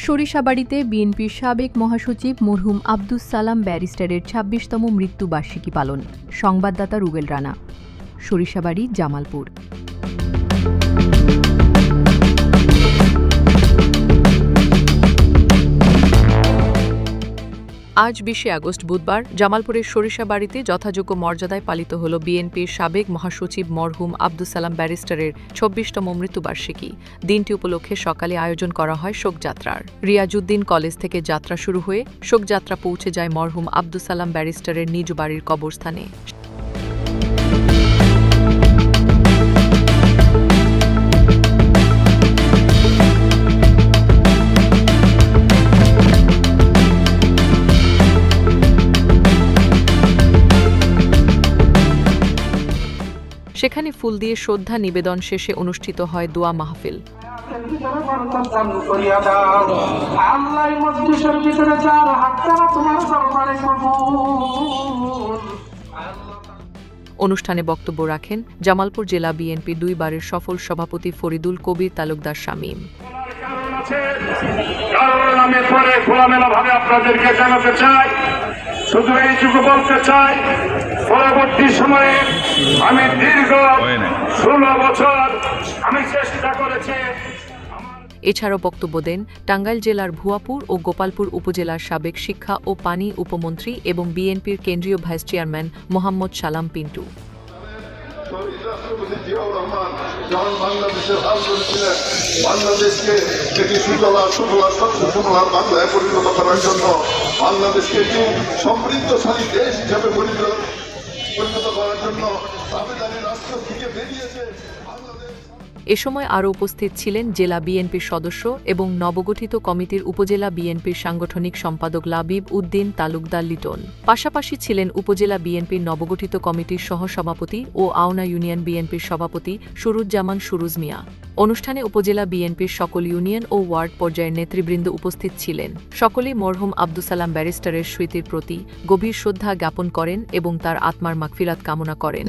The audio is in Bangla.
সরিষাবাড়ীতে বিএনপির সাবেক মহাসচিব মরহুম আব্দুস সালাম ব্যারিস্টারের ২৬তম মৃত্যুবার্ষিকী পালন। সংবাদদাতা রুবেল রানা, সরিষাবাড়ী, জামালপুর। আজ ২০ আগস্ট বুধবার জামালপুরের সরিষাবাড়ীতে যথাযোগ্য মর্যাদায় পালিত হল বিএনপির সাবেক মহাসচিব মরহুম আব্দুস সালাম ব্যারিস্টারের ২৬তম মৃত্যুবার্ষিকী। দিনটি উপলক্ষে সকালে আয়োজন করা হয় শোকযাত্রার। রিয়াজউদ্দিন কলেজ থেকে যাত্রা শুরু হয়ে শোকযাত্রা পৌঁছে যায় মরহুম আব্দুস সালাম ব্যারিস্টারের নিজ বাড়ির কবরস্থানে। সেখানে ফুল দিয়ে শ্রদ্ধা নিবেদন শেষে অনুষ্ঠিত হয় দোয়া মাহফিল। অনুষ্ঠানে বক্তব্য রাখেন জামালপুর জেলা বিএনপি ২ বারের সফল সভাপতি ফরিদুল কবির তালুকদার শামীম। আপনাদেরকে জানাতে চাই, শুধু এইটুকু বলতে চাই, পরবর্তী সময়ে আমি দীর্ঘ ১৬ বছর আমি চেষ্টা করেছি। এছাড়াও বক্তব্য দেন টাঙ্গাইল জেলার ভুয়াপুর ও গোপালপুর উপজেলার সাবেক শিক্ষা ও পানি উপমন্ত্রী এবং বিএনপির কেন্দ্রীয় ভাইস চেয়ারম্যান মোহাম্মদ সালাম পিন্টু। বাংলাদেশকে একটি সুজলা সুফলা স্বচ্ছলা বাংলায় পরিণত করার জন্য, বাংলাদেশকে একটি সমৃদ্ধশালী দেশ হিসেবে পরিণত করার জন্য আবেদনের রাষ্ট্র থেকে বেরিয়েছে। এ সময় আরও উপস্থিত ছিলেন জেলা বিএনপির সদস্য এবং নবগঠিত কমিটির উপজেলা বিএনপির সাংগঠনিক সম্পাদক লাবিব উদ্দিন তালুকদার লিটন। পাশাপাশি ছিলেন উপজেলা বিএনপির নবগঠিত কমিটির সহসভাপতি ও আওনা ইউনিয়ন বিএনপির সভাপতি সুরুজ্জামান সুরুজ মিয়া। অনুষ্ঠানে উপজেলা বিএনপির সকল ইউনিয়ন ও ওয়ার্ড পর্যায়ের নেতৃবৃন্দ উপস্থিত ছিলেন। সকলেই মরহুম আব্দুস সালাম ব্যারিস্টারের স্মৃতির প্রতি গভীর শ্রদ্ধা জ্ঞাপন করেন এবং তার আত্মার মাগফিরাত কামনা করেন।